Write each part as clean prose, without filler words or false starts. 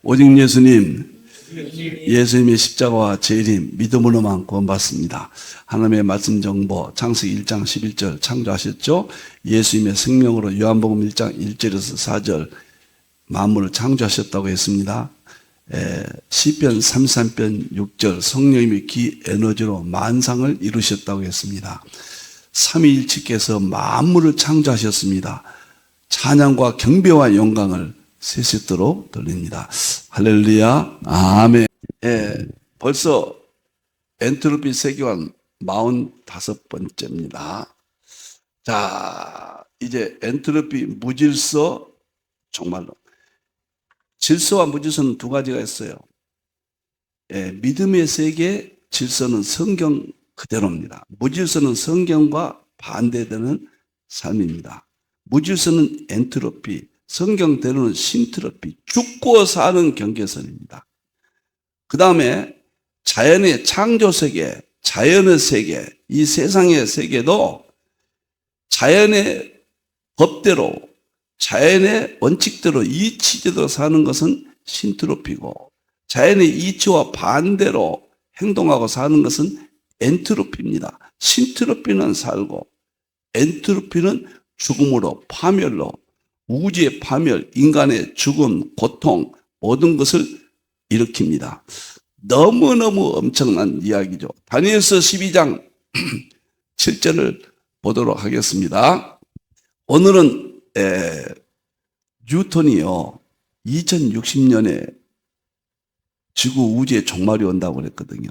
오직 예수님, 예수님의 십자가와 재림, 믿음으로만 구원받습니다. 하나님의 말씀 정보, 창세기 1장 11절 창조하셨죠? 예수님의 생명으로 요한복음 1장 1절에서 4절 만물을 창조하셨다고 했습니다. 시편 33편 6절 성령님의 기 에너지로 만상을 이루셨다고 했습니다. 삼위일체께서 만물을 창조하셨습니다. 찬양과 경배와 영광을 세세토록 돌립니다. 할렐루야, 아멘. 벌써 엔트로피 세계관 45번째입니다. 자, 이제 엔트로피 무질서, 정말로 질서와 무질서는 두 가지가 있어요. 믿음의 세계, 질서는 성경 그대로입니다. 무질서는 성경과 반대되는 삶입니다. 무질서는 엔트로피, 성경대로는 신트로피, 죽고 사는 경계선입니다. 그 다음에 자연의 창조세계, 자연의 세계, 이 세상의 세계도 자연의 법대로, 자연의 원칙대로, 이치제대로 사는 것은 신트로피고, 자연의 이치와 반대로 행동하고 사는 것은 엔트로피입니다. 신트로피는 살고, 엔트로피는 죽음으로, 파멸로, 우주의 파멸, 인간의 죽음, 고통, 모든 것을 일으킵니다. 너무너무 엄청난 이야기죠. 다니엘서 12장 7절을 보도록 하겠습니다. 오늘은 뉴턴이요 2060년에 지구 우주의 종말이 온다고 그랬거든요.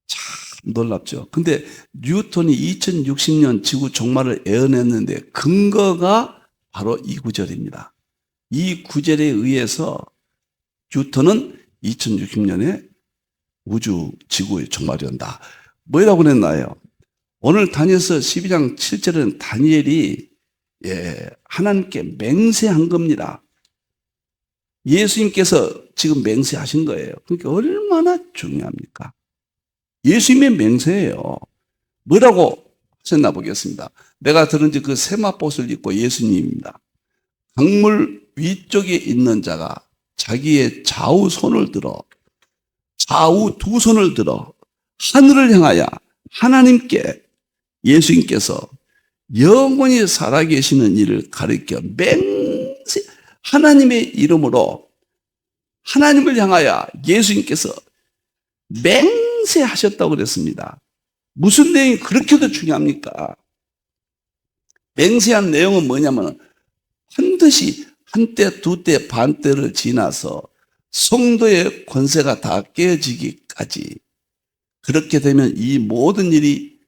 참 놀랍죠. 근데 뉴턴이 2060년 지구 종말을 예언했는데 근거가 바로 이 구절입니다. 이 구절에 의해서 뉴턴은 2060년에 우주 지구의 종말이 온다. 뭐라고 그랬나요? 오늘 다니엘서 12장 7절은 다니엘이 하나님께 맹세한 겁니다. 예수님께서 지금 맹세하신 거예요. 그러니까 얼마나 중요합니까? 예수님의 맹세예요. 뭐라고 하셨나 보겠습니다. 내가 들은 그 세마포옷을 입고 예수님입니다. 강물 위쪽에 있는 자가 자기의 좌우 손을 들어, 좌우 두 손을 들어 하늘을 향하여 하나님께, 예수님께서 영원히 살아계시는 이를 가리켜 맹세, 하나님의 이름으로 하나님을 향하여 예수님께서 맹세하셨다고 그랬습니다. 무슨 내용이 그렇게도 중요합니까? 맹세한 내용은 뭐냐면 반드시 한때, 두때, 반때를 지나서 성도의 권세가 다 깨지기까지, 그렇게 되면 이 모든 일이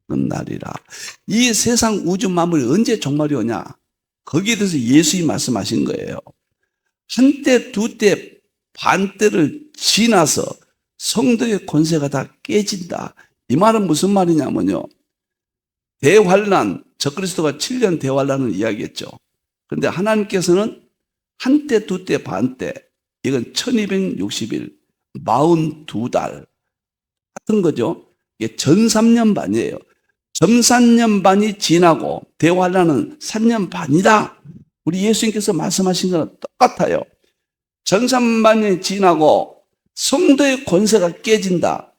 끝나리라. 이 세상 우주 만물이 언제 종말이 오냐? 거기에 대해서 예수님이 말씀하신 거예요. 한때, 두때, 반때를 지나서 성도의 권세가 다 깨진다. 이 말은 무슨 말이냐면요, 대환란, 적그리스도가 7년 대환란을 이야기했죠. 그런데 하나님께서는 한때, 두때, 반때, 이건 1260일, 42달 같은 거죠. 이게 전 3년 반이에요. 전 3년 반이 지나고 대환란은 3년 반이다. 우리 예수님께서 말씀하신 거랑 똑같아요. 전 3년 반이 지나고 성도의 권세가 깨진다.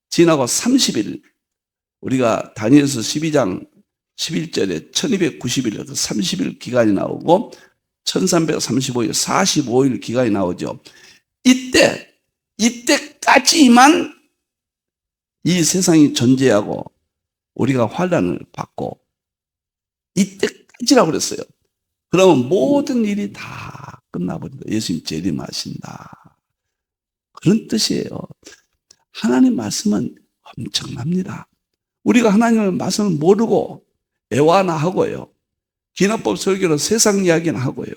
지나고 30일, 우리가 다니엘서 12장 11절에 1290일, 30일 기간이 나오고 1335일, 45일 기간이 나오죠. 이때까지만 이 세상이 존재하고 우리가 환난을 받고, 이때까지라고 그랬어요. 그러면 모든 일이 다 끝나버린다. 예수님 재림하신다. 그런 뜻이에요. 하나님 말씀은 엄청납니다. 우리가 하나님의 말씀을 모르고 애완하고요, 기나법 설교로 세상 이야기는 하고요,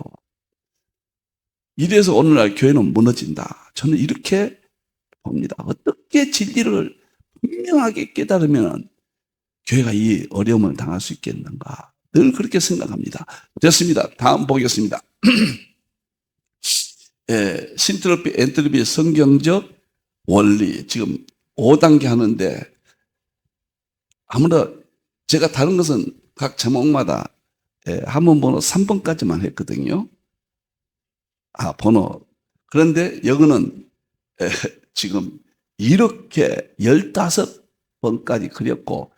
이래서 오늘날 교회는 무너진다. 저는 이렇게 봅니다. 어떻게 진리를 분명하게 깨달으면 교회가 이 어려움을 당할 수 있겠는가, 늘 그렇게 생각합니다. 됐습니다. 다음 보겠습니다. 신트로피, 엔트로피 성경적 원리, 지금 5단계 하는데, 아무나 제가 다른 것은 각 제목마다 한번 번호 3번까지만 했거든요. 번호 그런데 여기는 지금 이렇게 15번까지 그렸고,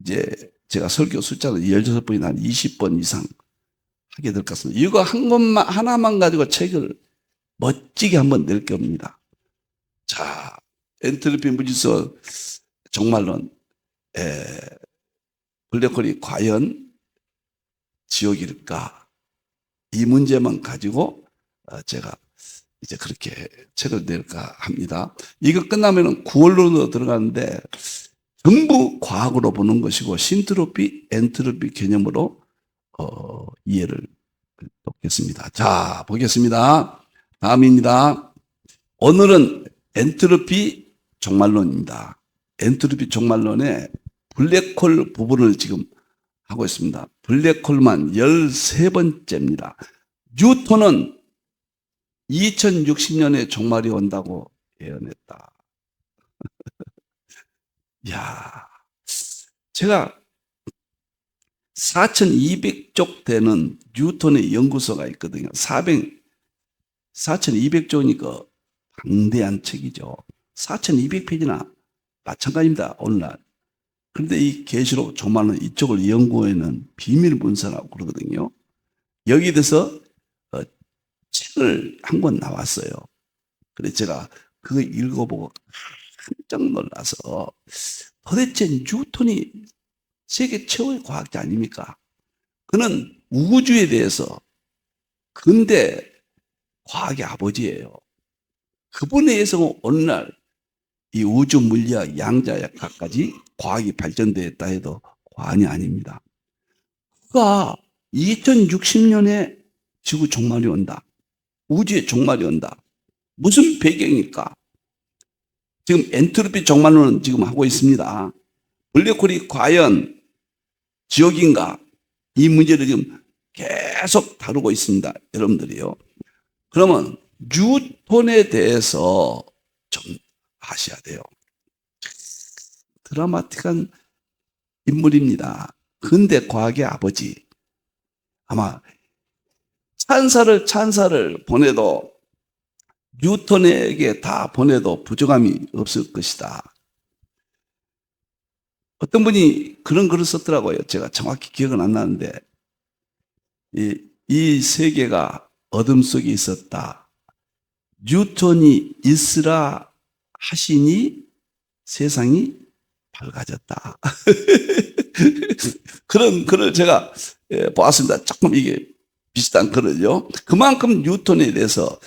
이제 제가 설교 숫자는 16번이 한 20번 이상 하게 될 것 같습니다. 이거 한 것만, 하나만 가지고 책을 멋지게 한번 낼 겁니다. 자, 엔트로피 무지서 종말론, 블랙홀이 과연 지옥일까? 이 문제만 가지고 제가 이제 그렇게 책을 낼까 합니다. 이거 끝나면은 9월로도 들어가는데 전부 과학으로 보는 것이고 신트로피, 엔트로피 개념으로 이해를 돕겠습니다. 자, 보겠습니다. 다음입니다. 오늘은 엔트로피 종말론입니다. 엔트로피 종말론의 블랙홀 부분을 지금 하고 있습니다. 블랙홀만 13번째입니다. 뉴턴은 2060년에 종말이 온다고 예언했다. 야, 제가 4200쪽 되는 뉴턴의 연구소가 있거든요. 4200쪽이니까 방대한 책이죠. 4200페이지나 마찬가지입니다. 오늘날. 그런데 이 계시록 종말론 이쪽을 연구에는 비밀 문서라고 그러거든요. 여기에 대해서 책을 한 권 나왔어요. 그래서 제가 그거 읽어보고 깜짝 놀라서 도대체 뉴턴이 세계 최고의 과학자 아닙니까? 그는 우주에 대해서 근대 과학의 아버지예요. 그분에 의해서 오늘날 이 우주 물리학, 양자역학까지 과학이 발전되었다 해도 과언이 아닙니다. 그가 2060년에 지구 종말이 온다. 우주의 종말이 온다. 무슨 배경일까? 지금 엔트로피 종말론은 지금 하고 있습니다. 블랙홀이 과연 지옥인가? 이 문제를 지금 계속 다루고 있습니다. 여러분들이요. 그러면 뉴턴에 대해서 좀 아셔야 돼요. 드라마틱한 인물입니다. 근대 과학의 아버지. 아마 찬사를 보내도 뉴턴에게 다 보내도 부족함이 없을 것이다. 어떤 분이 그런 글을 썼더라고요. 제가 정확히 기억은 안 나는데 이 세계가 어둠 속에 있었다. 뉴턴이 있으라 하시니 세상이 밝아졌다. 그런 글을 제가 보았습니다. 조금 이게 비슷한 글을요. 그만큼 뉴턴에 대해서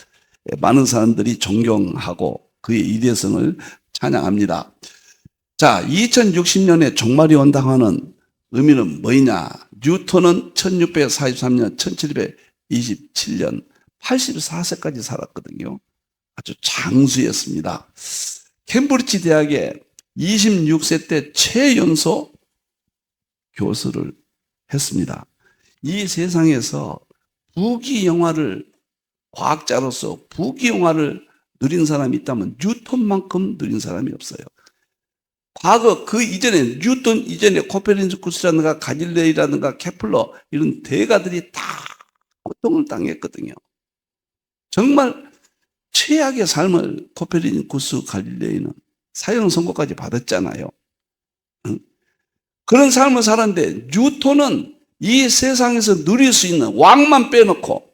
많은 사람들이 존경하고 그의 이대성을 찬양합니다. 자, 2060년에 종말이 온다고 하는 의미는 뭐냐? 뉴턴은 1643년, 1727년 84세까지 살았거든요. 아주 장수였습니다. 캠브리지 대학에 26세 때 최연소 교수를 했습니다. 이 세상에서 과학자로서 부귀영화를 누린 사람이 있다면 뉴턴만큼 누린 사람이 없어요. 과거 그 이전에 뉴턴 이전에 코페르니쿠스라든가 갈릴레이라든가 케플러 이런 대가들이 다 고통을 당했거든요. 정말 최악의 삶을 코페르니쿠스, 갈릴레이는 사형 선고까지 받았잖아요. 그런 삶을 살았는데 뉴턴은 이 세상에서 누릴 수 있는 왕만 빼놓고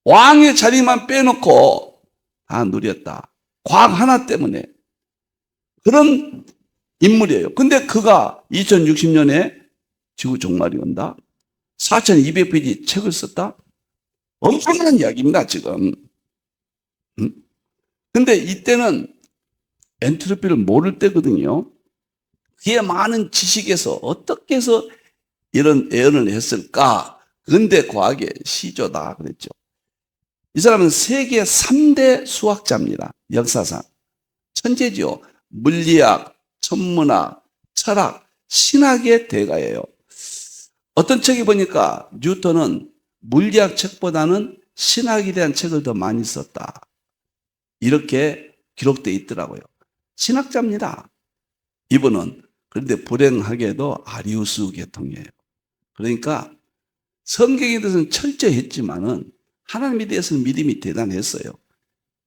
왕의 자리만 빼놓고 다 누렸다. 과학 하나 때문에. 그런 인물이에요. 근데 그가 2060년에 지구 종말이 온다. 4200페이지 책을 썼다. 엄청난 이야기입니다, 지금. 근데 이때는 엔트로피를 모를 때거든요. 그의 많은 지식에서 어떻게 해서 이런 예언을 했을까? 근대 과학의 시조다 그랬죠. 이 사람은 세계 3대 수학자입니다. 역사상. 천재지요. 물리학, 천문학, 철학, 신학의 대가예요. 어떤 책에 보니까 뉴턴은 물리학 책보다는 신학에 대한 책을 더 많이 썼다. 이렇게 기록되어 있더라고요. 신학자입니다. 이분은. 그런데 불행하게도 아리우스 계통이에요. 그러니까 성경에 대해서는 철저히 했지만은 하나님에 대해서는 믿음이 대단했어요.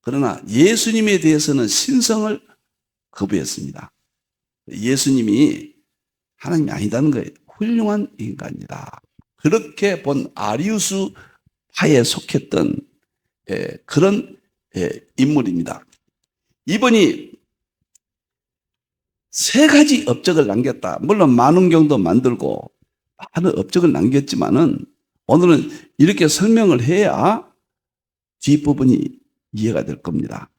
그러나 예수님에 대해서는 신성을 거부했습니다. 예수님이 하나님이 아니다는 거예요. 훌륭한 인간이다. 그렇게 본 아리우스 파에 속했던 그런 인물입니다. 이분이 세 가지 업적을 남겼다. 물론 만원경도 만들고 많은 업적을 남겼지만은 오늘은 이렇게 설명을 해야 뒷부분이 이해가 될 겁니다.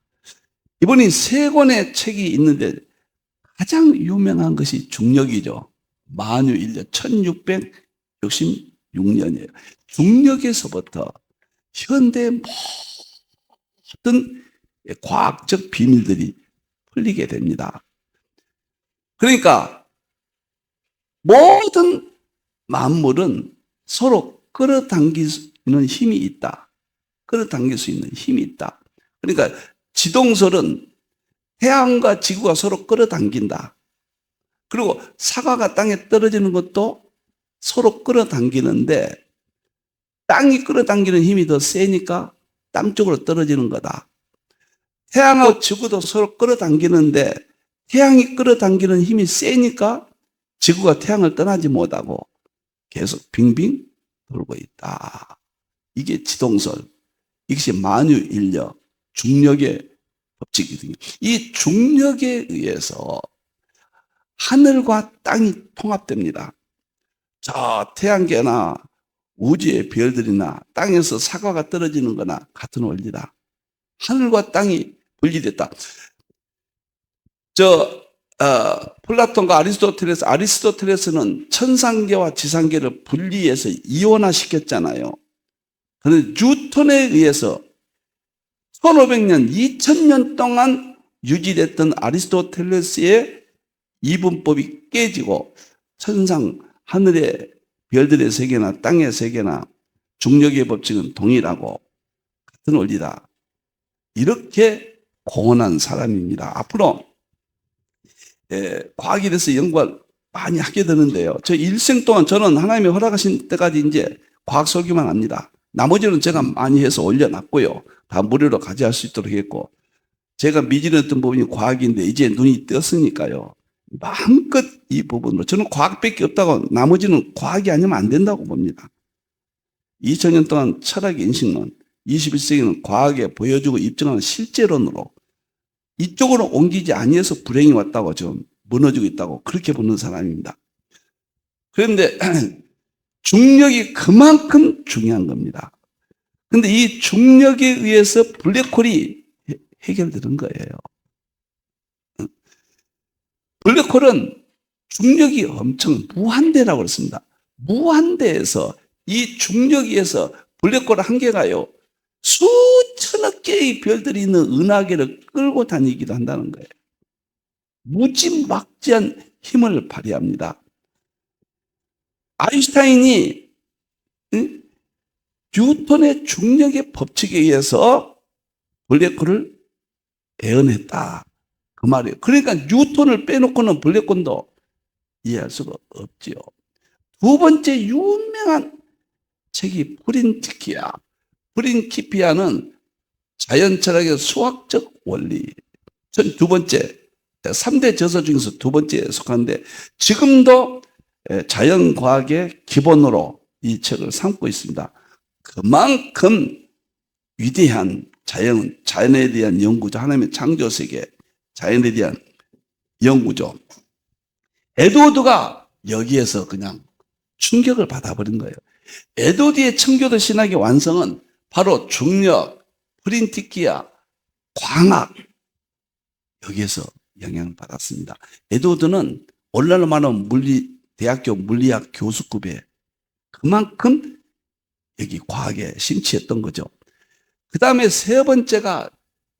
이분이 세 권의 책이 있는데 가장 유명한 것이 중력이죠. 만유인력 1666년이에요. 중력에서부터 현대 모든 과학적 비밀들이 풀리게 됩니다. 그러니까 모든 만물은 서로 끌어당기는 힘이 있다. 끌어당길 수 있는 힘이 있다. 그러니까 지동설은 태양과 지구가 서로 끌어당긴다. 그리고 사과가 땅에 떨어지는 것도 서로 끌어당기는데 땅이 끌어당기는 힘이 더 세니까 땅 쪽으로 떨어지는 거다. 태양하고 지구도 서로 끌어당기는데 태양이 끌어당기는 힘이 세니까 지구가 태양을 떠나지 못하고 계속 빙빙 돌고 있다. 이게 지동설. 이것이 만유인력, 중력의 법칙이거든요. 이 중력에 의해서 하늘과 땅이 통합됩니다. 저 태양계나 우주의 별들이나 땅에서 사과가 떨어지는 거나 같은 원리다. 하늘과 땅이 분리됐다. 플라톤과 아리스토텔레스는 천상계와 지상계를 분리해서 이원화시켰잖아요. 그런데 뉴턴에 의해서 1500년, 2000년 동안 유지됐던 아리스토텔레스의 이분법이 깨지고 천상, 하늘의 별들의 세계나 땅의 세계나 중력의 법칙은 동일하고 같은 원리다. 이렇게 공언한 사람입니다. 앞으로 과학에 대해서 연구를 많이 하게 되는데요. 저 일생 동안 저는 하나님이 허락하신 때까지 이제 과학 설교만 합니다. 나머지는 제가 많이 해서 올려놨고요. 다 무료로 가져갈 수 있도록 했고, 제가 미진했던 부분이 과학인데 이제 눈이 떴으니까요. 마음껏 이 부분으로 저는 과학밖에 없다고, 나머지는 과학이 아니면 안 된다고 봅니다. 2000년 동안 철학 인식론, 21세기는 과학에 보여주고 입증하는 실제론으로 이쪽으로 옮기지 아니해서 불행이 왔다고 지금 무너지고 있다고 그렇게 보는 사람입니다. 그런데 중력이 그만큼 중요한 겁니다. 그런데 이 중력에 의해서 블랙홀이 해결되는 거예요. 블랙홀은 중력이 엄청 무한대라고 그랬습니다. 무한대에서 이 중력에서 블랙홀 한 개가요, 수천억 개의 별들이 있는 은하계를 끌고 다니기도 한다는 거예요. 무지막지한 힘을 발휘합니다. 아인슈타인이 뉴턴의 중력의 법칙에 의해서 블랙홀을 애언했다. 그 말이에요. 그러니까 뉴턴을 빼놓고는 블랙홀도 이해할 수가 없지요. 두 번째 유명한 책이 프린티키아. 프린키피아는 자연철학의 수학적 원리. 전 두 번째, 3대 저서 중에서 두 번째에 속하는데 지금도 자연과학의 기본으로 이 책을 삼고 있습니다. 그만큼 위대한 자연에 대한 연구죠. 하나님의 창조세계, 자연에 대한 연구죠. 에드워드가 여기에서 그냥 충격을 받아버린 거예요. 에드워드의 청교도 신학의 완성은 바로 중력, 프린티키아, 광학, 여기에서 영향을 받았습니다. 에드워드는 오늘날로 말하면 대학교 물리학 교수급에 그만큼 여기 과학에 심취했던 거죠. 그 다음에 세 번째가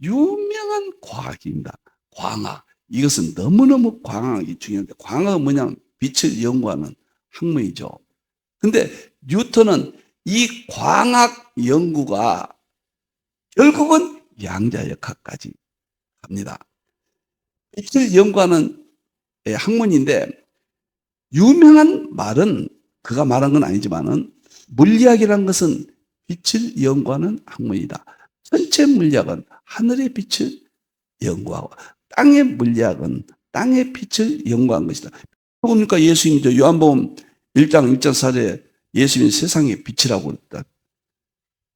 유명한 과학입니다. 광학. 이것은 너무너무 광학이 중요한데, 광학은 뭐냐면 빛을 연구하는 학문이죠. 근데 뉴턴은 이 광학 연구가 결국은 양자역학까지 갑니다. 빛을 연구하는 학문인데, 유명한 말은 그가 말한 건 아니지만은 물리학이라는 것은 빛을 연구하는 학문이다. 전체 물리학은 하늘의 빛을 연구하고 땅의 물리학은 땅의 빛을 연구한 것이다. 그러니까 예수님도 요한복음 1장 1절 4절에 예수님이 세상의 빛이라고 그랬다.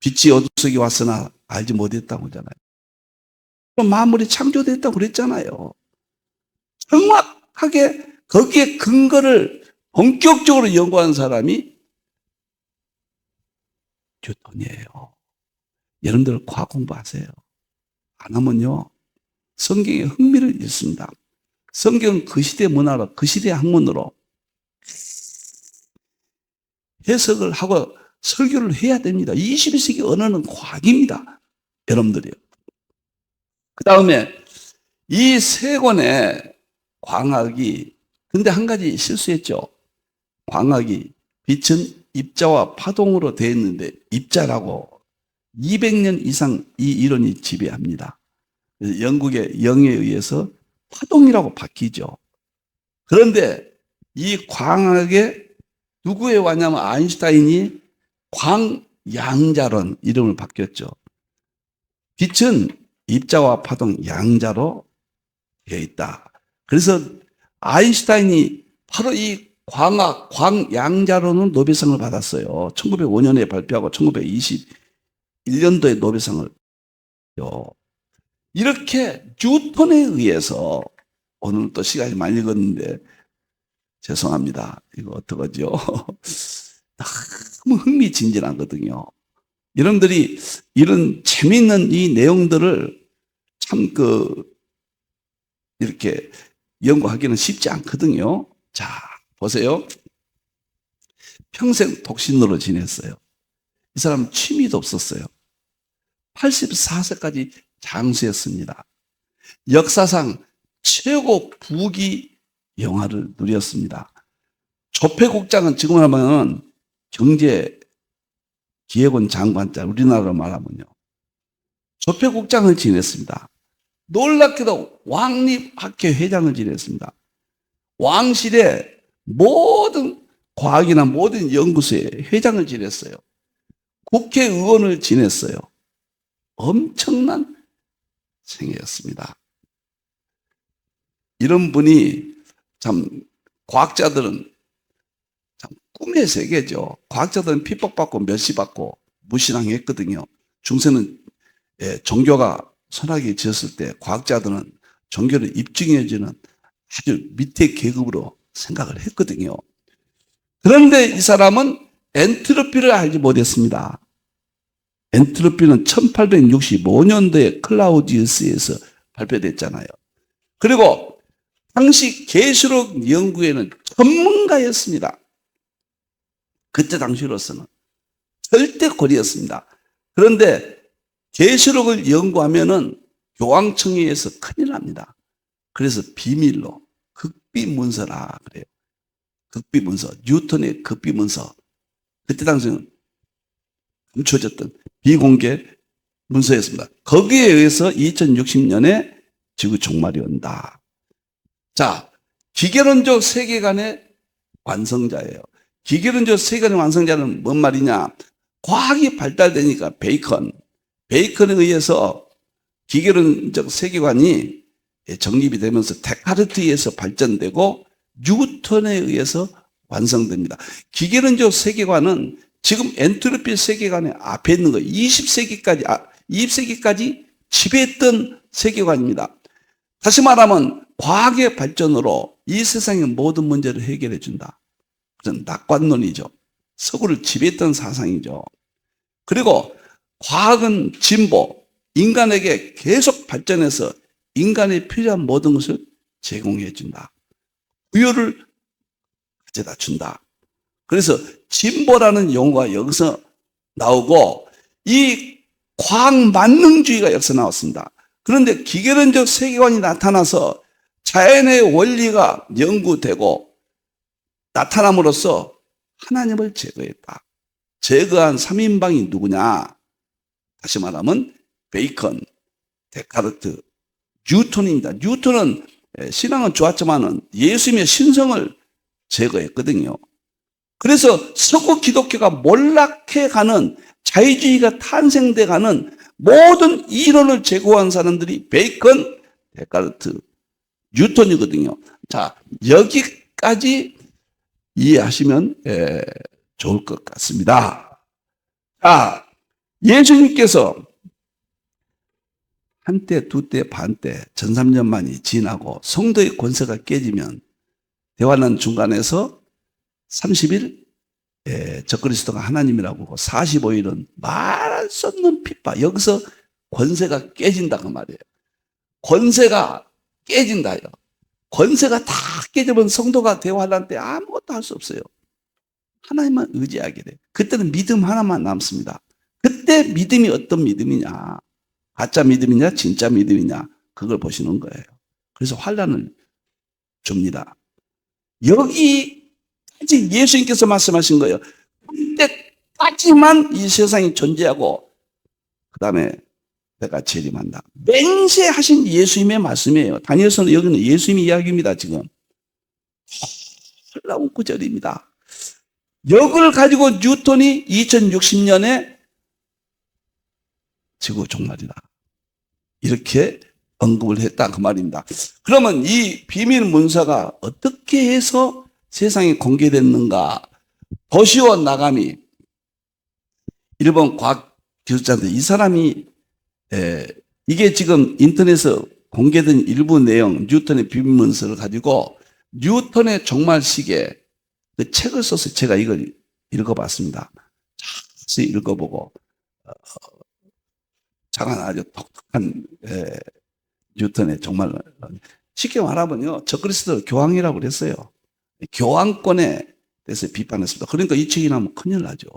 빛이 어둠 속에 왔으나 알지 못했다고 하잖아요. 만물이 창조됐다고 그랬잖아요. 정확하게 거기에 근거를 본격적으로 연구하는 사람이 뉴턴이에요. 여러분들 과학 공부하세요. 안 하면요, 성경에 흥미를 잃습니다. 성경은 그 시대 문화로, 그 시대 학문으로 해석을 하고 설교를 해야 됩니다. 21세기 언어는 과학입니다. 여러분들이요. 그 다음에 이 세 권의 광학이, 근데 한 가지 실수했죠. 광학이 빛은 입자와 파동으로 되어 있는데 입자라고 200년 이상 이 이론이 지배합니다. 그래서 영국의 영에 의해서 파동이라고 바뀌죠. 그런데 이 광학에 누구에 왔냐면 아인슈타인이 광양자론 이름을 바뀌었죠. 빛은 입자와 파동 양자로 되어 있다. 그래서 아인슈타인이 바로 이 광학, 광양자론은 노벨상을 받았어요. 1905년에 발표하고 1921년도에 노벨상을. 이렇게 뉴턴에 의해서, 오늘 또 시간이 많이 읽었는데 죄송합니다. 이거 어떡하죠? 너무 흥미진진하거든요. 여러분들이 이런 재미있는 이 내용들을 참 이렇게 연구하기는 쉽지 않거든요. 자, 보세요. 평생 독신으로 지냈어요. 이 사람 취미도 없었어요. 84세까지 장수했습니다. 역사상 최고 부귀 영화를 누렸습니다. 조폐국장은 지금 하면 경제기획원 장관자, 우리나라로 말하면요. 조폐국장을 지냈습니다. 놀랍게도 왕립학회 회장을 지냈습니다. 왕실의 모든 과학이나 모든 연구소의 회장을 지냈어요. 국회의원을 지냈어요. 엄청난 생애였습니다. 이런 분이 참, 과학자들은 참 꿈의 세계죠. 과학자들은 핍박받고 멸시받고 무시당했거든요. 중세는 종교가 선하게 지었을 때 과학자들은 종교를 입증해주는 아주 밑에 계급으로 생각을 했거든요. 그런데 이 사람은 엔트로피를 알지 못했습니다. 엔트로피는 1865년도에 클라우디우스에서 발표됐잖아요. 그리고 당시 계시록 연구에는 전문가였습니다. 그때 당시로서는 절대 고리였습니다. 그런데 계시록을 연구하면은 교황청에서 큰일 납니다. 그래서 비밀로 극비문서라 그래요. 극비문서, 뉴턴의 극비문서. 그때 당시는 감춰졌던 비공개 문서였습니다. 거기에 의해서 2060년에 지구 종말이 온다. 자, 기계론적 세계관의 완성자예요. 기계론적 세계관의 완성자는 뭔 말이냐? 과학이 발달되니까 베이컨에 의해서 기계론적 세계관이 정립이 되면서 데카르트에 의해서 발전되고 뉴턴에 의해서 완성됩니다. 기계론적 세계관은 지금 엔트로피 세계관의 앞에 있는 거 20세기까지 지배했던 세계관입니다. 다시 말하면 과학의 발전으로 이 세상의 모든 문제를 해결해 준다. 그건 낙관론이죠. 서구를 지배했던 사상이죠. 그리고 과학은 진보, 인간에게 계속 발전해서 인간에 필요한 모든 것을 제공해 준다. 부여를 가져다 준다. 그래서 진보라는 용어가 여기서 나오고 이 과학 만능주의가 여기서 나왔습니다. 그런데 기계론적 세계관이 나타나서 자연의 원리가 연구되고 나타남으로써 하나님을 제거했다. 제거한 3인방이 누구냐? 다시 말하면 베이컨, 데카르트, 뉴턴입니다. 뉴턴은 신앙은 좋았지만은 예수님의 신성을 제거했거든요. 그래서 서구 기독교가 몰락해가는, 자유주의가 탄생돼가는 모든 이론을 제공한 사람들이 베이컨, 데카르트, 뉴턴이거든요. 자, 여기까지 이해하시면 좋을 것 같습니다. 자, 예수님께서 한때, 두때, 반때, 전삼년만이 지나고 성도의 권세가 깨지면 대환란 중간에서 30일 적그리스도가 하나님이라고 하고 45일은 말할 수 없는 핍박. 여기서 권세가 깨진다 그 말이에요. 권세가 깨진다요. 권세가 다 깨지면 성도가 대환란 때 아무것도 할 수 없어요. 하나님만 의지하게 돼요. 그때는 믿음 하나만 남습니다. 그때 믿음이 어떤 믿음이냐, 가짜 믿음이냐 진짜 믿음이냐, 그걸 보시는 거예요. 그래서 환란을 줍니다. 여기까지 예수님께서 말씀하신 거예요. 그때까지만 이 세상이 존재하고 그 다음에 내가 재림한다. 맹세하신 예수님의 말씀이에요. 다니엘서는 여기는 예수님의 이야기입니다. 지금 놀라운 구절입니다. 이걸 가지고 뉴턴이 2060년에 지구 종말이다 이렇게 언급을 했다 그 말입니다. 그러면 이 비밀 문서가 어떻게 해서 세상에 공개됐는가? 도시오 나가미, 일본 과학 기술자인데, 이 사람이 이게 지금 인터넷에 공개된 일부 내용, 뉴턴의 비밀 문서를 가지고 뉴턴의 종말 시계 그 책을 써서 제가 이걸 읽어봤습니다. 자세히 읽어보고 장한 아주 독특한 뉴턴의 정말 쉽게 말하면요, 적그리스도 교황이라고 그랬어요. 교황권에 대해서 비판했습니다. 그러니까 이 책이 나오면 큰일 나죠.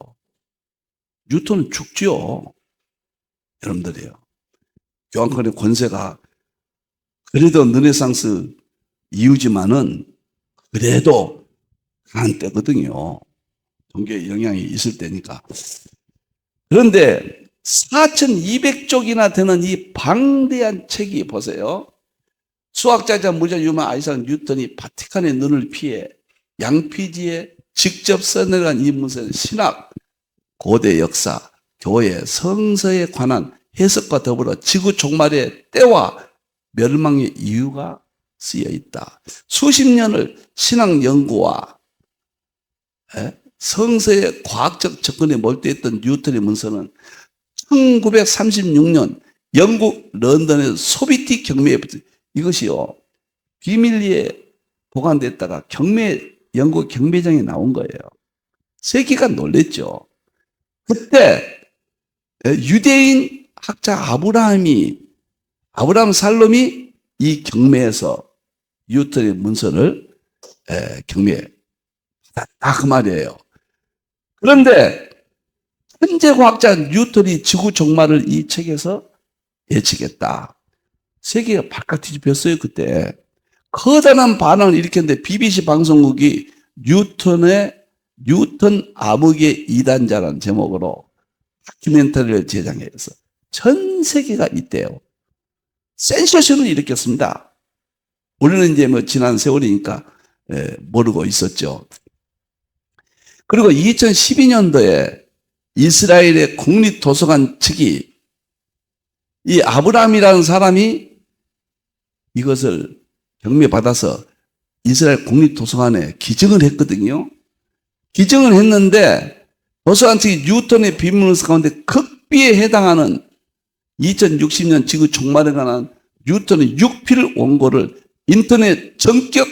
뉴턴은 죽지요. 여러분들이요. 교황권의 권세가 그래도 르네상스 이후지만은 그래도 강한 때거든요. 종교의 영향이 있을 때니까. 그런데 4,200쪽이나 되는 이 방대한 책이 보세요. 수학자이자 물리학 유망 아이작 뉴턴이 바티칸의 눈을 피해 양피지에 직접 써내려간 이 문서는 신학, 고대 역사, 교회, 성서에 관한 해석과 더불어 지구 종말의 때와 멸망의 이유가 쓰여 있다. 수십 년을 신학 연구와 성서의 과학적 접근에 몰두했던 뉴턴의 문서는 1936년 영국 런던의 소비티 경매에 이것이요 비밀리에 보관됐다가 영국 경매장에 나온 거예요. 세계가 놀랬죠. 그때 유대인 학자 아브라함 살롬이 이 경매에서 뉴턴의 문서를 경매받았다 그 말이에요. 그런데 현재 과학자 뉴턴이 지구 종말을 이 책에서 예측했다. 세계가 발칵 뒤집혔어요. 그때 커다란 반응을 일으켰는데 BBC 방송국이 뉴턴 암흑의 이단자라는 제목으로 다큐멘터리를 제작해서 전 세계가 있대요. 센세이션을 일으켰습니다. 우리는 이제 뭐 지난 세월이니까 모르고 있었죠. 그리고 2012년도에 이스라엘의 국립도서관 측이 이 아브라함이라는 사람이 이것을 경매받아서 이스라엘 국립도서관에 기증을 했거든요. 기증을 했는데 도서관 측이 뉴턴의 비밀문서 가운데 극비에 해당하는 2060년 지구 종말에 관한 뉴턴의 6필 원고를 인터넷 전격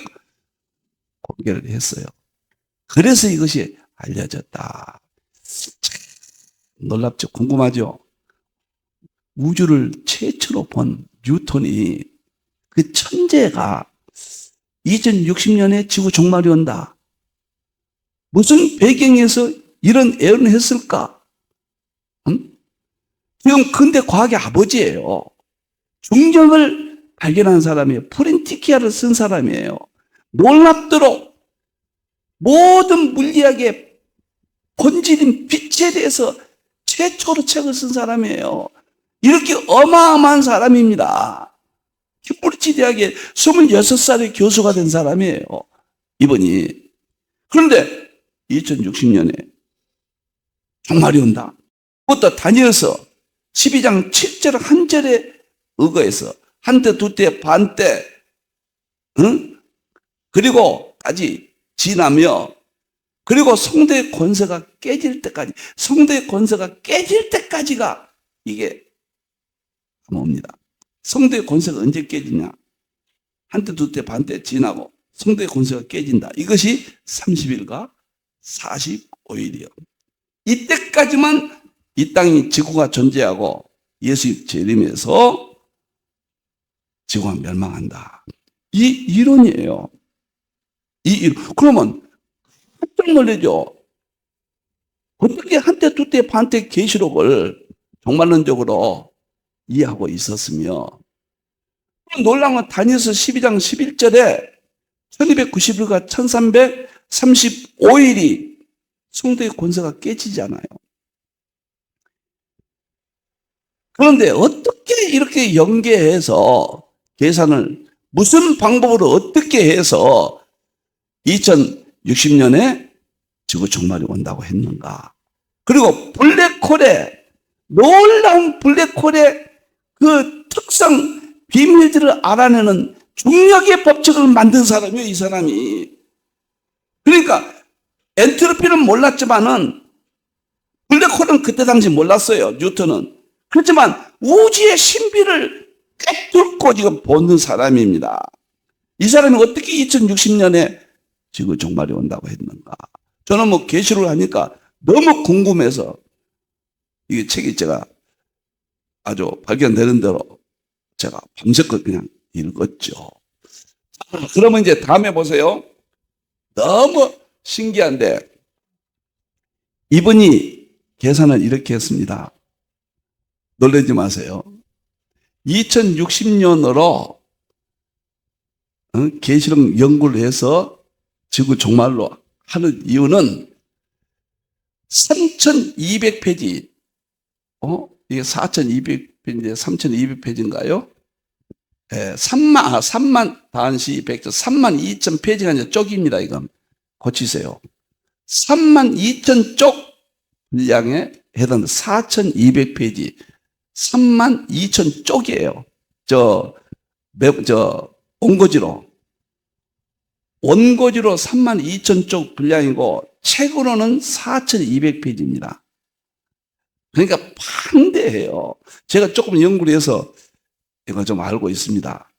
공개를 했어요. 그래서 이것이 알려졌다. 놀랍죠? 궁금하죠? 우주를 최초로 본 뉴턴이 그 천재가 2060년에 지구 종말이 온다. 무슨 배경에서 이런 예언을 했을까? 지금 근대 과학의 아버지예요. 중력을 발견한 사람이에요. 프린티키아를 쓴 사람이에요. 놀랍도록 모든 물리학의 본질인 빛에 대해서 최초로 책을 쓴 사람이에요. 이렇게 어마어마한 사람입니다. 캠브리지 대학에 26살의 교수가 된 사람이에요. 이분이. 그런데 2060년에 종말이 온다. 그것도 다니엘서 12장 7절 한 절에 의거해서 한때 두때 반때 그리고까지 지나며 그리고 성도의 권세가 깨질 때까지 성도의 권세가 깨질 때까지가 이게 뭡니다. 성도의 권세가 언제 깨지냐? 한때 두때 반때 지나고 성도의 권세가 깨진다. 이것이 30일과 45일이요. 이때까지만 이 땅이 지구가 존재하고 예수 재림에서 지구가 멸망한다. 이 이론이에요. 그러면 깜짝 놀라죠. 어떻게 한때 두때 반때 계시록을 종말론적으로 이해하고 있었으며 놀라운 건 다니엘서 12장 11절에 1290일과 1335일이 성도의 권세가 깨지지 않아요. 그런데 어떻게 이렇게 연계해서 계산을 무슨 방법으로 어떻게 해서 2060년에 지구 종말이 온다고 했는가? 그리고 놀라운 블랙홀의 그 특성 비밀들을 알아내는 중력의 법칙을 만든 사람이에요, 이 사람이. 그러니까 엔트로피는 몰랐지만은 블랙홀은 그때 당시 몰랐어요, 뉴턴은. 그렇지만 우주의 신비를 꿰뚫고 지금 보는 사람입니다. 이 사람이 어떻게 2060년에 지구 종말이 온다고 했는가? 저는 뭐 계시록을 하니까 너무 궁금해서 이 책이 제가 아주 발견되는 대로 제가 밤새껏 그냥 읽었죠. 그러면 이제 다음에 보세요. 너무 신기한데 이분이 계산을 이렇게 했습니다. 놀라지 마세요. 2060년으로 계시록 연구를 해서 지구 종말로 하는 이유는 3200페이지 이게 4200페이지인데 3200페이지인가요? 3만 단시 100조 3만 2천 페이지가 이제 쪽입니다. 이건 고치세요. 3만 2천 쪽 분량에 해당 4200페이지 3만 2천 쪽이에요. 원고지로 3만 2천 쪽 분량이고 책으로는 4200페이지입니다. 그러니까 방대해요. 제가 조금 연구를 해서 이거 좀 알고 있습니다.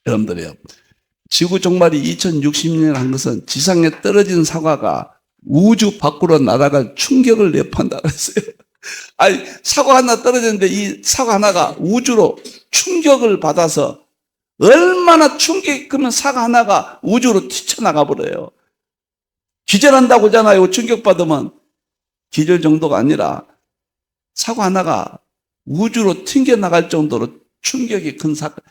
여러분들이요. 지구 종말이 2060년에 한 것은 지상에 떨어진 사과가 우주 밖으로 날아갈 충격을 내판다 그랬어요. 아니, 사과 하나 떨어졌는데 이 사과 하나가 우주로 충격을 받아서 얼마나 충격이 크면 사과 하나가 우주로 튀쳐나가 버려요. 기절한다고 하잖아요. 충격받으면. 기절 정도가 아니라 사과 하나가 우주로 튕겨나갈 정도로 충격이 큰 사건,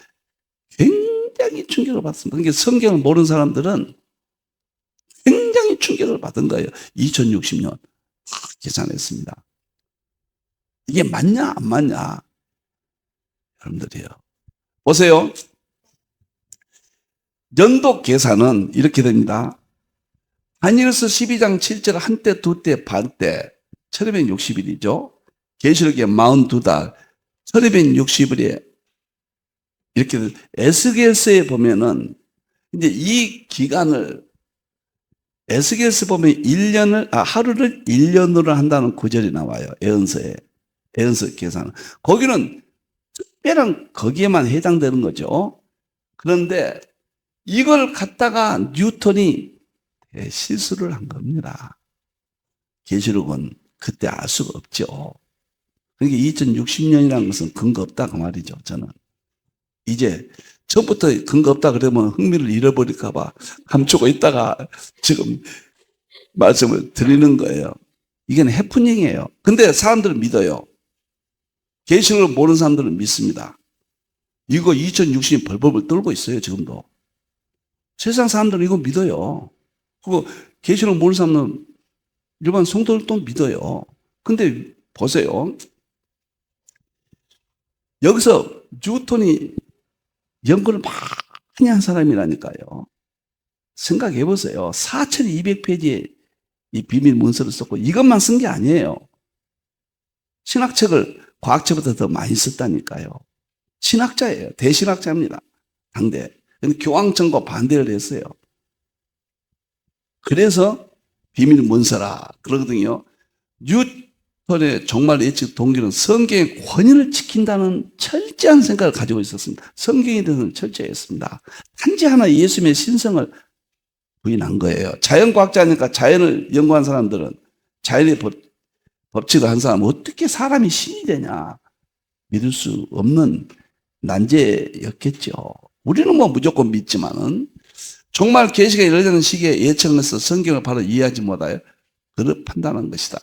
굉장히 충격을 받습니다. 그러니까 성경을 모르는 사람들은 굉장히 충격을 받은 거예요. 2060년 다 계산했습니다. 이게 맞냐 안 맞냐? 여러분들이요. 보세요. 연도 계산은 이렇게 됩니다. 다니엘서 12장 7절 한때 두때 반때 1260일이죠. 계시록에 42달 1260일에 이렇게 에스겔서에 보면은 이제 이 기간을 에스겔서 보면 하루를 1년으로 한다는 구절이 나와요. 에언서 계산은. 거기는 특별한 거기에만 해당되는 거죠. 그런데 이걸 갖다가 뉴턴이 실수를 한 겁니다. 계시록은 그때 알 수가 없죠. 그러니까 2060년이라는 것은 근거 없다 그 말이죠. 저는 이제 처음부터 근거 없다 그러면 흥미를 잃어버릴까 봐 감추고 있다가 지금 말씀을 드리는 거예요. 이건 해프닝이에요. 근데 사람들은 믿어요. 계시록을 모르는 사람들은 믿습니다. 이거 2060년 벌벌벌 떨고 있어요. 지금도. 세상 사람들은 이거 믿어요. 그리고 계시록 모르는 사람은 일반 성도들도 믿어요. 근데 보세요. 여기서 뉴턴이 연구를 많이 한 사람이라니까요. 생각해 보세요. 4200페이지에 이 비밀 문서를 썼고 이것만 쓴 게 아니에요. 신학책을 과학책보다 더 많이 썼다니까요. 신학자예요. 대신학자입니다. 당대. 근데 교황청과 반대를 했어요. 그래서 비밀 문서라 그러거든요. 뉴턴의 정말 예측 동기는 성경의 권위를 지킨다는 철저한 생각을 가지고 있었습니다. 성경에 대해서는 철저했습니다. 단지 하나 예수님의 신성을 부인한 거예요. 자연과학자니까 자연을 연구한 사람들은 자연의 법칙을 한 사람은 어떻게 사람이 신이 되냐 믿을 수 없는 난제였겠죠. 우리는 뭐 무조건 믿지만은 정말 계시가 이르려는 시기에 예측을 해서 성경을 바로 이해하지 못하여 그를 판단한 것이다.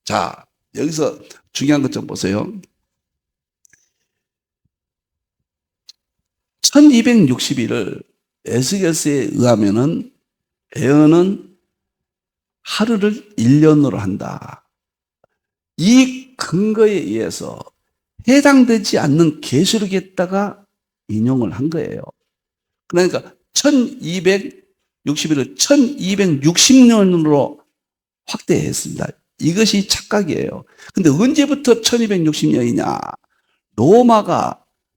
자, 여기서 중요한 것 좀 보세요. 1260일을 에스겔서에 의하면은 에어는 하루를 1년으로 한다. 이 근거에 의해서 해당되지 않는 계시록에다가 인용을 한 거예요. 그러니까 1260일을 1260년으로 확대했습니다. 이것이 착각이에요. 근데 언제부터 1260년이냐?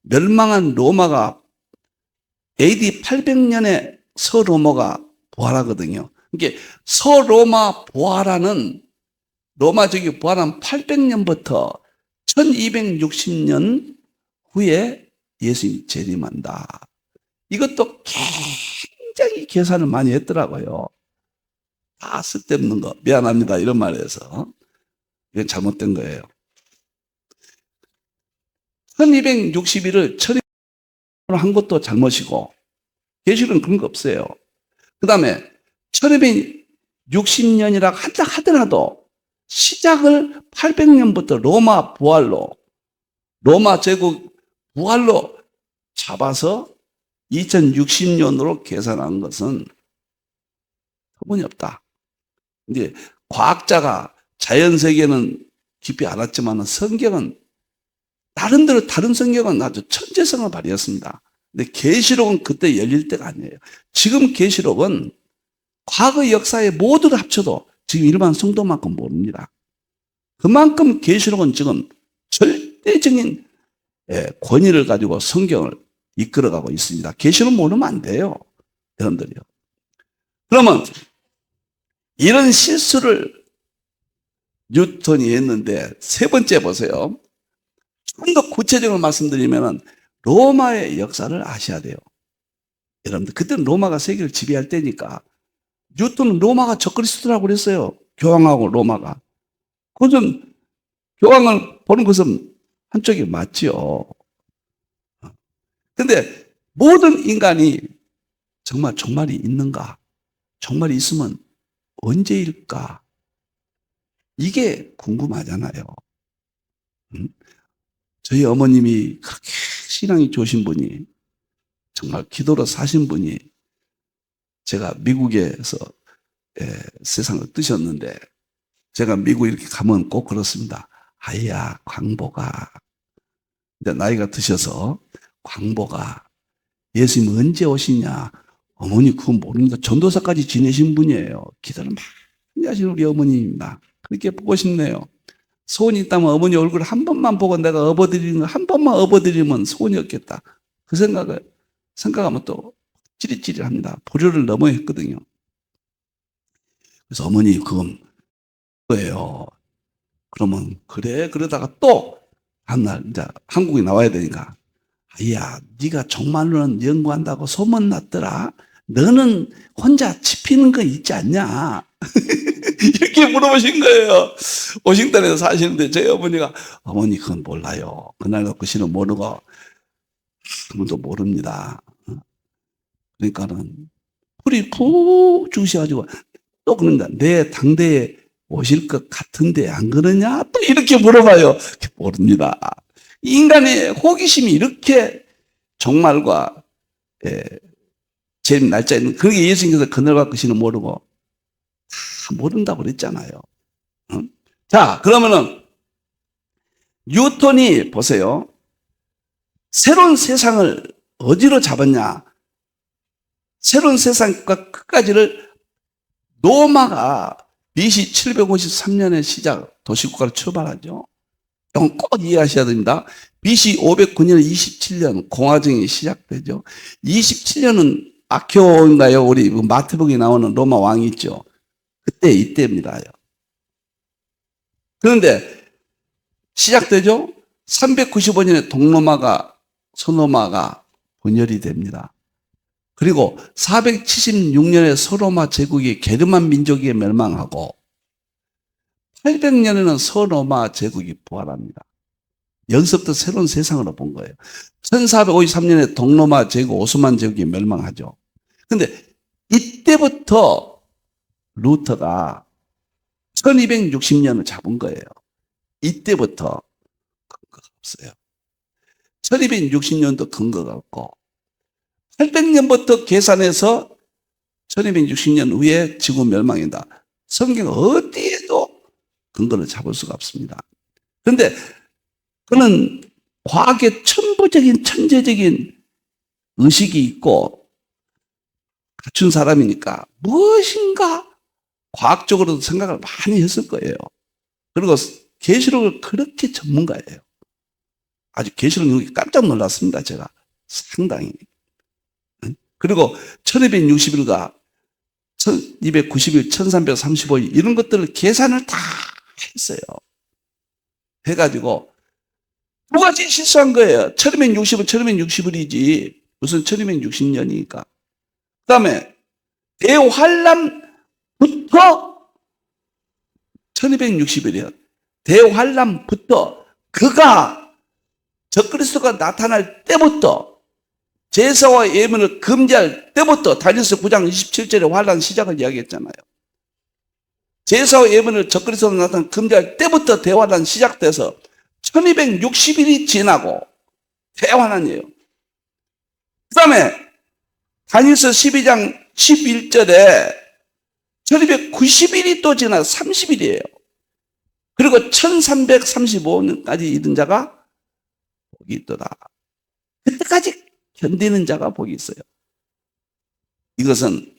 멸망한 로마가 AD 800년에 서로마가 부활하거든요. 그러니까 서로마 부활하는 로마적이 부활한 800년부터 1260년 후에 예수님이 재림한다. 이것도 굉장히 계산을 많이 했더라고요. 다 쓸데없는 거. 미안합니다. 이런 말을 해서. 이건 잘못된 거예요. 1260일을 1260년 한 것도 잘못이고 계시록은 그런 거 없어요. 그 다음에 1260년이라 한다 하더라도 시작을 800년부터 로마 부활로 로마 제국 부활로 잡아서 2060년으로 계산한 것은 터무니없다. 이제 과학자가 자연 세계는 깊이 알았지만 성경은 나름대로 다른 성경은 아주 천재성을 발휘했습니다. 근데 계시록은 그때 열릴 때가 아니에요. 지금 계시록은 과거 역사에 모두를 합쳐도 지금 일반 성도만큼 모릅니다. 그만큼 계시록은 지금 절대적인 권위를 가지고 성경을 이끌어가고 있습니다. 계시록 모르면 안 돼요. 여러분들이요. 그러면 이런 실수를 뉴턴이 했는데 세 번째 보세요. 좀 더 구체적으로 말씀드리면 로마의 역사를 아셔야 돼요. 여러분들 그때는 로마가 세계를 지배할 때니까 뉴턴은 로마가 적그리스도라고 그랬어요. 교황하고 로마가. 그것은 교황을 보는 것은 한쪽이 맞지요. 그런데 모든 인간이 정말 종말이 있는가? 종말이 있으면 언제일까? 이게 궁금하잖아요. 저희 어머님이 그렇게 신앙이 좋으신 분이 정말 기도로 사신 분이 제가 미국에서 세상을 뜨셨는데 제가 미국 이렇게 가면 꼭 그렇습니다. 아이야, 광보가. 이제 나이가 드셔서 광보가 예수님 언제 오시냐? 어머니 그건 모릅니다. 전도사까지 지내신 분이에요. 기도를 많이 하시는 우리 어머니입니다. 그렇게 보고 싶네요. 소원이 있다면 어머니 얼굴 한 번만 보고 내가 업어드리는 거 한 번만 업어드리면 소원이 없겠다. 그 생각하면 또 찌릿찌릿합니다. 보류를 넘어 했거든요. 그래서 어머니 그건 거예요. 그러면 그래 그러다가 또 한날 이제 한국에 나와야 되니까 아이야 네가 종말론은 연구한다고 소문났더라. 너는 혼자 지피는 거 있지 않냐? 이렇게 물어보신 거예요. 워싱턴에서 사시는데 저희 어머니가 어머니 그건 몰라요. 그날 놓고 씨는 모르고 아무도 모릅니다. 그러니까는 풀이 푹 주셔가지고 또 그런다. 내 당대에 오실 것 같은데 안 그러냐? 또 이렇게 물어봐요. 모릅니다. 인간의 호기심이 이렇게 종말과 재림 날짜 있는 그렇게 예수님께서 그늘과 끝이는 모르고 다 모른다고 그랬잖아요. 자, 그러면은 뉴턴이 보세요. 새로운 세상을 어디로 잡았냐? 새로운 세상과 끝까지를 로마가 BC 753년에 시작, 도시국가로 출발하죠. 이건 꼭 이해하셔야 됩니다. BC 509년 27년 공화정이 시작되죠. 27년은 아큐인가요? 우리 마태복음에 나오는 로마 왕이 있죠. 이때입니다. 그런데 시작되죠. 395년에 서로마가 분열이 됩니다. 그리고 476년에 서로마 제국이 게르만 민족이 멸망하고 800년에는 서로마 제국이 부활합니다. 여기서부터 새로운 세상으로 본 거예요. 1453년에 동로마 제국, 오스만 제국이 멸망하죠. 근데 이때부터 루터가 1260년을 잡은 거예요. 이때부터 근거가 없어요. 1260년도 근거가 없고 800년부터 계산해서 1260년 후에 지구 멸망이다. 성경 어디에도 근거를 잡을 수가 없습니다. 그런데 그는 과학의 천부적인 천재적인 의식이 있고 갖춘 사람이니까 무엇인가 과학적으로도 생각을 많이 했을 거예요. 그리고 계시록을 그렇게 전문가예요. 아주 계시록 연구에 깜짝 놀랐습니다. 제가 상당히. 그리고 1260일과 1290일, 1335일 이런 것들을 계산을 다 했어요. 해가지고 두 가지 실수한 거예요. 1260은 1260일이지 무슨 1260년이니까. 그 다음에 대환란부터 1260일이에요. 대환란부터 그가 적그리스도가 나타날 때부터 제사와 예물을 금지할 때부터 다니엘서 9장 27절에 환란 시작을 이야기했잖아요. 제사와 예물을 적그리스도가 나타나 금지할 때부터 대환란 시작돼서 1260일이 지나고 대환란이에요. 그 다음에 다니엘서 12장 11절에 1290일이 또 지나 30일이에요. 그리고 1335년까지 이른 자가 복이 있도다. 그때까지 견디는 자가 복이 있어요. 이것은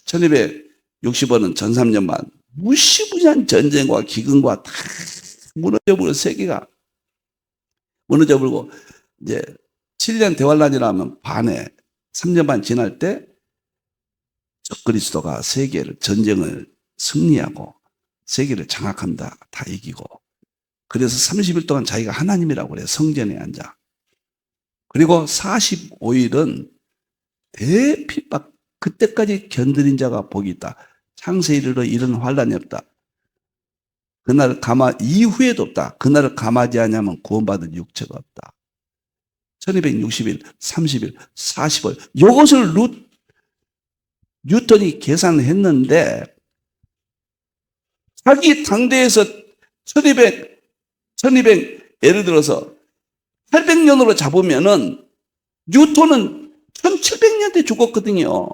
1265년 전삼년만 무시무시한 전쟁과 기근과 다 무너져버려 세계가 무너져버리고 이제 7년 대환란이라면 반에 3년 반 지날 때 적그리스도가 세계를 전쟁을 승리하고 세계를 장악한다. 다 이기고 그래서 30일 동안 자기가 하나님이라고 그래요. 성전에 앉아. 그리고 45일은 대핍박 그때까지 견디는 자가 복이 있다. 창세에 이르러 이런 환란이 없다. 그날 이후에도 없다. 그날을 감하지 않으면 구원받을 육체가 없다. 1260일, 30일, 40일 이것을 뉴턴이 계산을 했는데 자기 당대에서 1200 예를 들어서 800년으로 잡으면은 뉴턴은 1700년대 죽었거든요.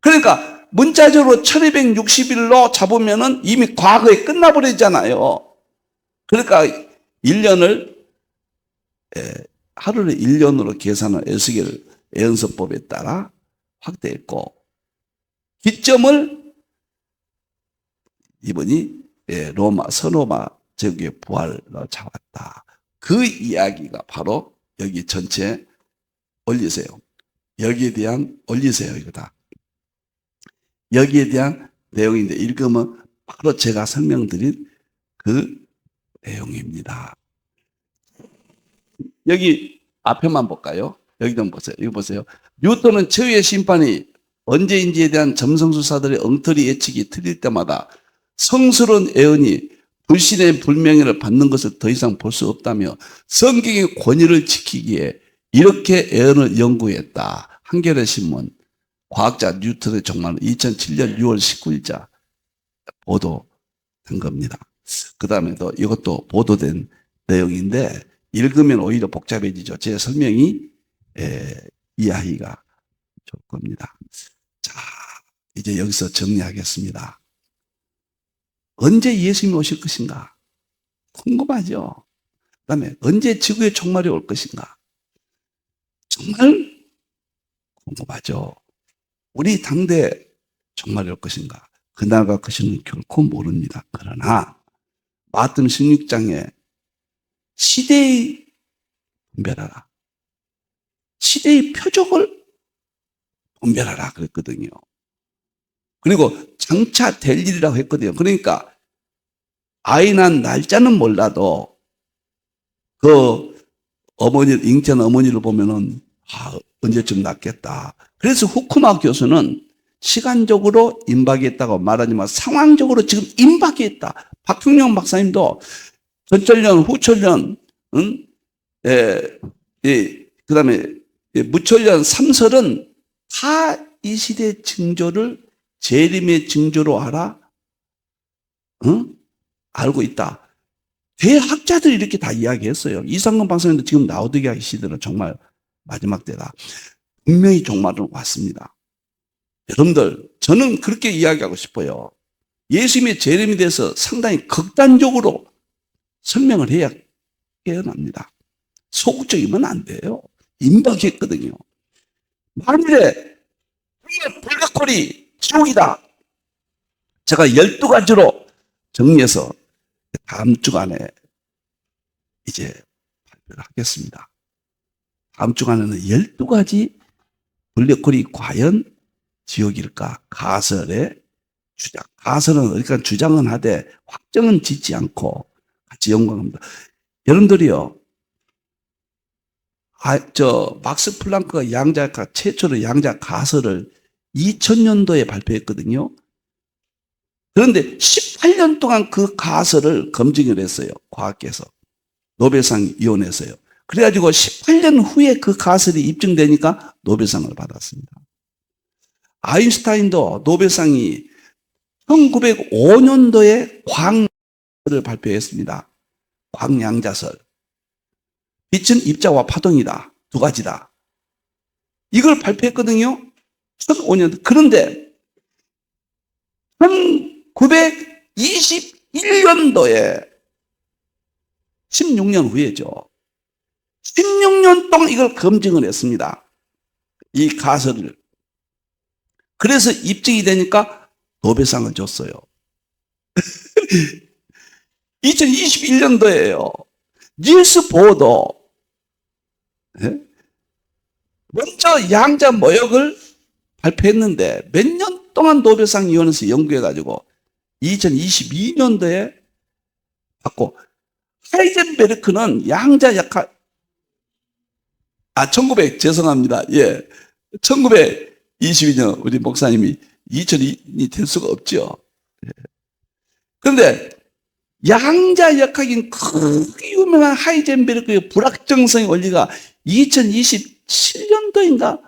그러니까 문자적으로 1260일로 잡으면은 이미 과거에 끝나버리잖아요. 그러니까 1년을 하루를 1년으로 계산을 에스겔 예언서법에 따라 확대했고 기점을 이분이 서로마 제국의 부활로 잡았다. 그 이야기가 바로 여기 전체 올리세요. 여기에 대한 올리세요. 이거다. 여기에 대한 내용인데 읽으면 바로 제가 설명드린 그 내용입니다. 여기 앞에만 볼까요? 여기 좀 보세요. 이거 보세요. 뉴턴은 최후의 심판이 언제인지에 대한 점성술사들의 엉터리 예측이 틀릴 때마다 성스러운 예언이 불신의 불명예를 받는 것을 더 이상 볼 수 없다며 성경의 권위를 지키기에 이렇게 예언을 연구했다. 한겨레 신문 과학자 뉴턴의 종말은 2007년 6월 19일자 보도된 겁니다. 그 다음에도 이것도 보도된 내용인데 읽으면 오히려 복잡해지죠. 제 설명이 이해하기가 좋을 겁니다. 자, 이제 여기서 정리하겠습니다. 언제 예수님이 오실 것인가? 궁금하죠? 그 다음에 언제 지구의 종말이 올 것인가? 정말 궁금하죠? 우리 당대 종말이 올 것인가? 그날과 그 시는 결코 모릅니다. 그러나 마태복음 16장에 시대의 분별하라. 시대의 표적을 분별하라 그랬거든요. 그리고 장차 될 일이라고 했거든요. 그러니까 아이 난 날짜는 몰라도 그 잉태한 어머니를 보면은 언제쯤 낳겠다. 그래서 후쿠마 교수는 시간적으로 임박했다고 말하지만 상황적으로 지금 임박했다. 박형영 박사님도 전철련, 후철련, 그다음에 무철련, 삼설은 다 이 시대의 징조를 재림의 징조로 알고 있다. 대학자들이 이렇게 다 이야기했어요. 이상근 박사님도 지금 나오드게 하기 시대는 정말 마지막 때다. 분명히 종말은 왔습니다. 여러분들, 저는 그렇게 이야기하고 싶어요. 예수님의 재림에 대해서 상당히 극단적으로 설명을 해야 깨어납니다. 소극적이면 안 돼요. 임박했거든요. 만일에 불가코리 지옥이다. 제가 12가지로 정리해서 다음 주간에 이제 발표를 하겠습니다. 다음 주간에는 12가지 블랙홀이 과연 지옥일까? 가설의 주장. 가설은 그러니까 주장은 하되 확정은 짓지 않고 같이 연구합니다. 여러분들이요, 막스 플랑크가 양자역학 최초로 양자 가설을 2000년도에 발표했거든요. 그런데 18년 동안 그 가설을 검증을 했어요. 과학계에서. 노벨상 위원회에서요. 그래가지고 18년 후에 그 가설이 입증되니까 노벨상을 받았습니다. 아인슈타인도 노벨상이 1905년도에 광양자설을 발표했습니다. 광양자설. 빛은 입자와 파동이다. 두 가지다. 이걸 발표했거든요. 1905년. 그런데 1921년도에 16년 후에죠. 16년 동안 이걸 검증을 했습니다. 이 가설을. 그래서 입증이 되니까 노벨상을 줬어요. 2021년도에요. 닐스 보어도 먼저 양자 모역을 발표했는데 몇 년 동안 노벨상 위원회에서 연구해가지고 2022년도에 받고, 하이젠베르크는 양자 약학 죄송합니다. 예. 1922년 우리 목사님이 2002년이 될 수가 없죠. 예. 그런데 양자 역학인 크게 유명한 하이젠베르크의 불확정성의 원리가 2027년도인가?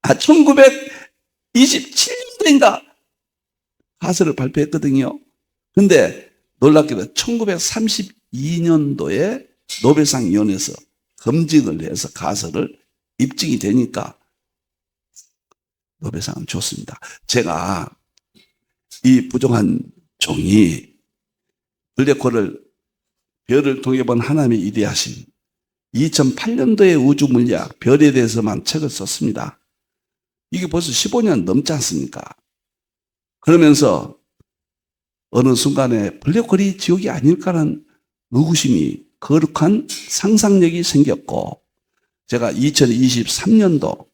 1927년도인가? 가설을 발표했거든요. 근데 놀랍게도 1932년도에 노벨상 위원회에서 검증을 해서 가설을 입증이 되니까 노벨상을 줬습니다. 제가 이 부정한 종이 블랙홀을 별을 통해 본 하나님의 이대하신 2008년도에 우주물리학 별에 대해서만 책을 썼습니다. 이게 벌써 15년 넘지 않습니까? 그러면서 어느 순간에 블랙홀이 지옥이 아닐까라는 의구심이 거룩한 상상력이 생겼고, 제가 2023년도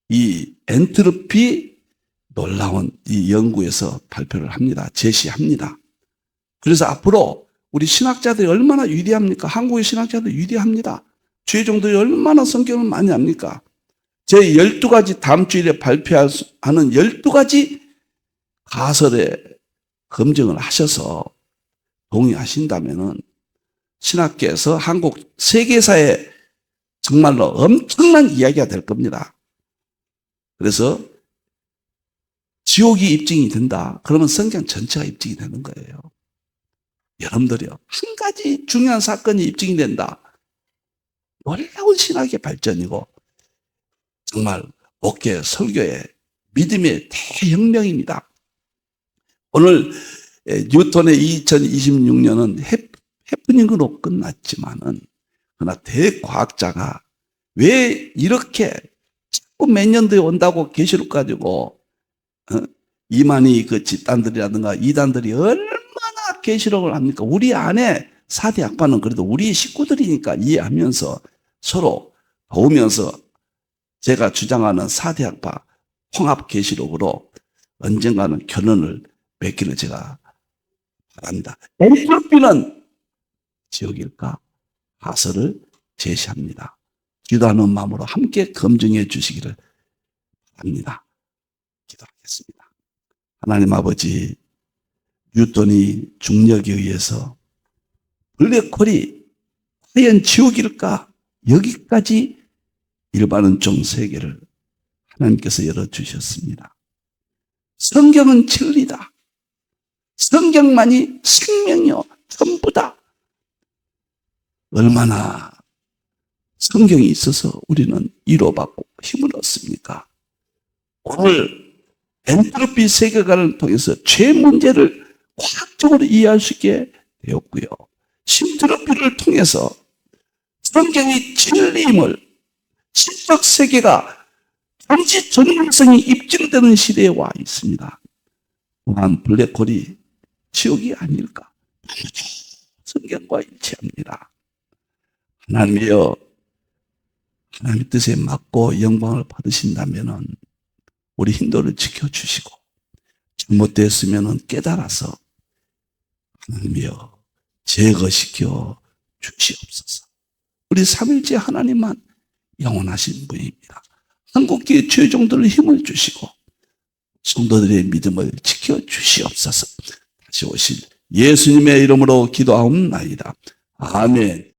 이 엔트로피 놀라운 이 연구에서 발표를 합니다. 제시합니다. 그래서 앞으로 우리 신학자들이 얼마나 위대합니까? 한국의 신학자들이 위대합니다. 주의종들이 얼마나 성경을 많이 합니까? 제 12가지 다음 주일에 발표하는 12가지 가설에 검증을 하셔서 동의하신다면은 신학계에서 한국 세계사에 정말로 엄청난 이야기가 될 겁니다. 그래서 지옥이 입증이 된다. 그러면 성경 전체가 입증이 되는 거예요. 여러분들이요, 한 가지 중요한 사건이 입증이 된다. 놀라운 신학의 발전이고 정말 목회, 설교의 믿음의 대혁명입니다. 오늘 뉴턴의 2026년은 해프닝으로 끝났지만은, 그러나 대과학자가 왜 이렇게 자꾸 몇 년도에 온다고 계시록 가지고 이만희 그 집단들이라든가 이단들이 얼마나 계시록을 합니까? 우리 안에 사대 악파는 그래도 우리 식구들이니까 이해하면서 서로 도우면서 제가 주장하는 사대 악파 통합 계시록으로 언젠가는 결론을 맺기를 제가 바랍니다. 엔트로피는 지옥일까? 하서를 제시합니다. 기도하는 마음으로 함께 검증해 주시기를 바랍니다. 기도하겠습니다. 하나님 아버지, 뉴턴이 중력에 의해서 블랙홀이 과연 지옥일까? 여기까지 일반은총 세계를 하나님께서 열어주셨습니다. 성경은 진리다. 성경만이 생명이요 전부다. 얼마나 성경이 있어서 우리는 위로받고 힘을 얻습니까? 오늘 엔트로피 세계관을 통해서 죄 문제를 과학적으로 이해할 수 있게 되었고요. 신트로피를 통해서 성경의 진리임을 신적 세계가 잠시 전문성이 입증되는 시대에 와 있습니다. 또한 블랙홀이 지옥이 아닐까? 성경과 일치합니다. 하나님이여, 하나님의 뜻에 맞고 영광을 받으신다면 우리 힌도를 지켜주시고 잘못됐으면 깨달아서 하나님이여 제거시켜 주시옵소서. 우리 삼일째 하나님만 영원하신 분입니다. 한국교회 최종들을 힘을 주시고 성도들의 믿음을 지켜주시옵소서. 다시 오실 예수님의 이름으로 기도하옵나이다. 아멘.